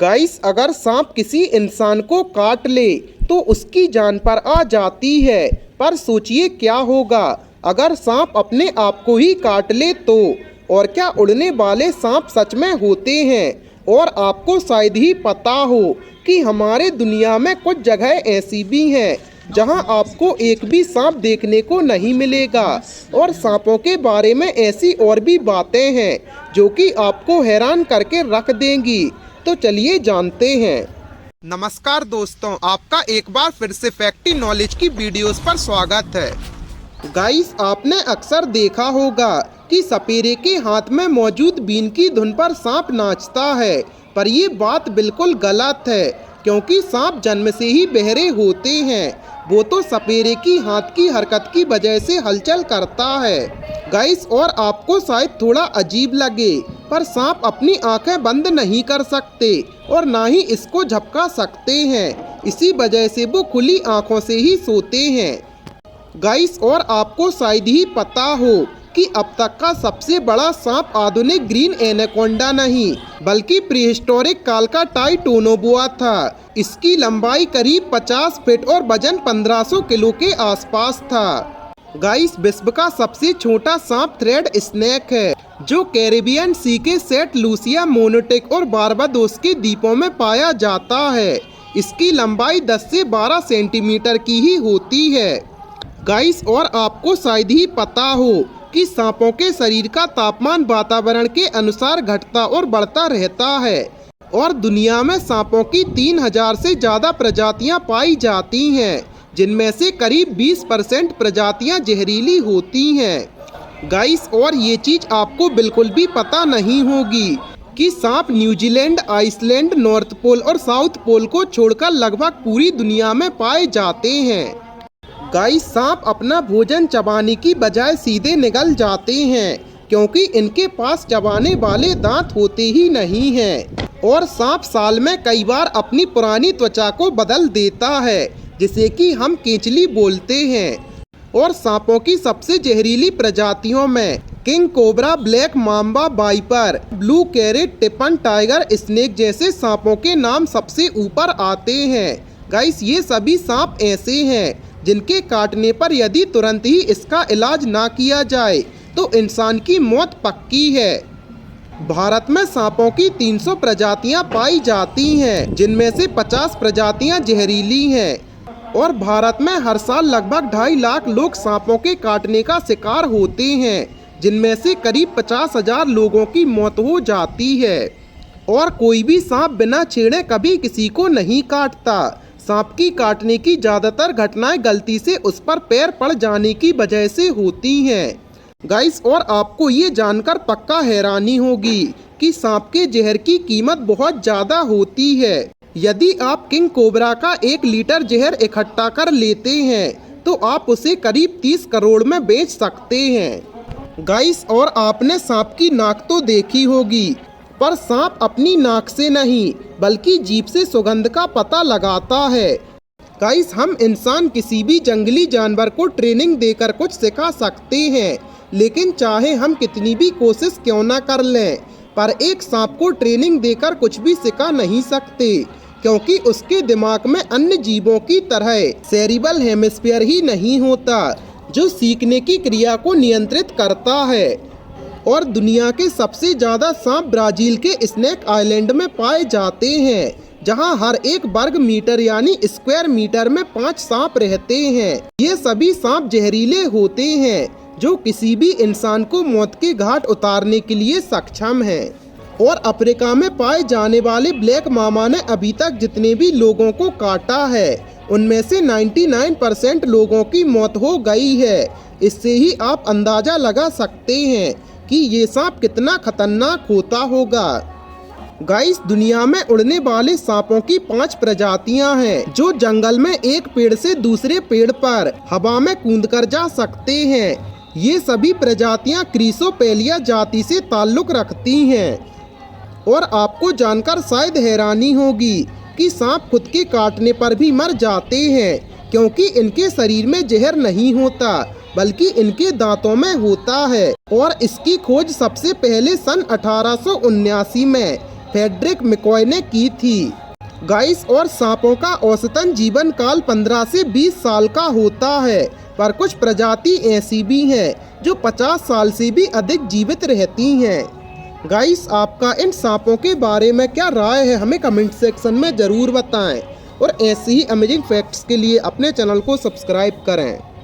Guys, अगर सांप किसी इंसान को काट ले तो उसकी जान पर आ जाती है। पर सोचिए क्या होगा अगर सांप अपने आप को ही काट ले तो। और क्या उड़ने वाले सांप सच में होते हैं? और आपको शायद ही पता हो कि हमारे दुनिया में कुछ जगह ऐसी भी हैं जहां आपको एक भी सांप देखने को नहीं मिलेगा। और सांपों के बारे में ऐसी और भी बातें हैं जो कि आपको हैरान करके रख देंगी। तो चलिए जानते हैं। नमस्कार दोस्तों, आपका एक बार फिर से फैक्टी नॉलेज की वीडियोस पर स्वागत है। गाइस, आपने अक्सर देखा होगा कि सपेरे के हाथ में मौजूद बीन की धुन पर सांप नाचता है। पर ये बात बिल्कुल गलत है, क्योंकि सांप जन्म से ही बहरे होते हैं। वो तो सपेरे की हाथ की हरकत की वजह से हलचल करता है। गाइस, और आपको शायद थोड़ा अजीब लगे, पर सांप अपनी आंखें बंद नहीं कर सकते और ना ही इसको झपका सकते हैं। इसी वजह से वो खुली आंखों से ही सोते हैं। गाइस, और आपको शायद ही पता हो कि अब तक का सबसे बड़ा सांप आधुनिक ग्रीन एनाकोंडा नहीं, बल्कि प्रीहिस्टोरिक काल का टाइटोनोबोआ था। इसकी लंबाई करीब 50 फीट और वजन 1500 किलो के आसपास था। गाइस, विश्व का सबसे छोटा सांप थ्रेड स्नेक है, जो कैरेबियन सी के सेंट लूसिया, मोनेटिक और बारबाडोस के द्वीपों में पाया जाता है। इसकी लंबाई 10 से 12 सेंटीमीटर की ही होती है। गाइस, और आपको शायद ही पता हो कि सांपों के शरीर का तापमान वातावरण के अनुसार घटता और बढ़ता रहता है। और दुनिया में सांपों की 3000 से ज़्यादा प्रजातियां पाई जाती हैं, जिनमें से करीब 20% प्रजातियां जहरीली होती हैं। गाइस, और ये चीज़ आपको बिल्कुल भी पता नहीं होगी कि सांप न्यूजीलैंड, आइसलैंड, नॉर्थ पोल और साउथ पोल को छोड़कर लगभग पूरी दुनिया में पाए जाते हैं। गाइस, सांप अपना भोजन चबाने की बजाय सीधे निगल जाते हैं, क्योंकि इनके पास चबाने वाले दांत होते ही नहीं हैं। और सांप साल में कई बार अपनी पुरानी त्वचा को बदल देता है, जिसे कि हम केंचली बोलते हैं। और सांपों की सबसे जहरीली प्रजातियों में king cobra, black mamba, viper, blue krait, taipan tiger snake जैसे सांपों के नाम सबसे ऊपर आते हैं। गाइस, ये सभी सांप ऐसे हैं जिनके काटने पर यदि तुरंत ही इसका इलाज ना किया जाए तो इंसान की मौत पक्की है। भारत में सांपों की 300 प्रजातियां पाई जाती हैं, जिनमें से 50 प्रजातियां जहरीली हैं। और भारत में हर साल लगभग 2.5 लाख लोग सांपों के काटने का शिकार होते हैं, जिनमें से करीब 50,000 लोगों की मौत हो जाती है। और कोई भी सांप बिना छेड़े कभी किसी को नहीं काटता। सांप की काटने की ज़्यादातर घटनाएं गलती से उस पर पैर पड़ जाने की वजह से होती हैं। गाइस, और आपको ये जानकर पक्का हैरानी होगी कि सांप के जहर की कीमत बहुत ज़्यादा होती है। यदि आप किंग कोबरा का 1 लीटर जहर इकट्ठा कर लेते हैं तो आप उसे करीब 30 करोड़ में बेच सकते हैं। गाइस, और आपने सांप की नाक तो देखी होगी, पर सांप अपनी नाक से नहीं बल्कि जीभ से सुगंध का पता लगाता है। गाइस, हम इंसान किसी भी जंगली जानवर को ट्रेनिंग देकर कुछ सिखा सकते हैं, लेकिन चाहे हम कितनी भी कोशिश क्यों ना कर लें, पर एक सांप को ट्रेनिंग देकर कुछ भी सिखा नहीं सकते, क्योंकि उसके दिमाग में अन्य जीवों की तरह सेरिबल हेमिस्फीयर ही नहीं होता, जो सीखने की क्रिया को नियंत्रित करता है। और दुनिया के सबसे ज़्यादा सांप ब्राज़ील के स्नेक आइलैंड में पाए जाते हैं, जहां हर 1 वर्ग मीटर यानी स्क्वायर मीटर में 5 सांप रहते हैं। ये सभी सांप जहरीले होते हैं, जो किसी भी इंसान को मौत के घाट उतारने के लिए सक्षम हैं। और अफ्रीका में पाए जाने वाले ब्लैक मामा ने अभी तक जितने भी लोगों को काटा है, उनमें से 99% लोगों की मौत हो गई है। इससे ही आप अंदाज़ा लगा सकते हैं कि ये सांप कितना खतरनाक होता होगा। गाइस, दुनिया में उड़ने वाले सांपों की 5 प्रजातियां हैं, जो जंगल में एक पेड़ से दूसरे पेड़ पर हवा में कूदकर जा सकते हैं। ये सभी प्रजातियां क्रीसोपेलिया जाति से ताल्लुक रखती हैं। और आपको जानकर शायद हैरानी होगी कि सांप खुद के काटने पर भी मर जाते हैं, क्योंकि इनके शरीर में जहर नहीं होता, बल्कि इनके दांतों में होता है। और इसकी खोज सबसे पहले सन 1879 में फ्रेडरिक मैकॉय ने की थी। गाइस, और सांपों का औसतन जीवन काल 15 से 20 साल का होता है, पर कुछ प्रजाति ऐसी भी हैं जो 50 साल से भी अधिक जीवित रहती हैं। गाइस, आपका इन सांपों के बारे में क्या राय है, हमें कमेंट सेक्शन में ज़रूर बताएं और ऐसे ही अमेजिंग फैक्ट्स के लिए अपने चैनल को सब्सक्राइब करें।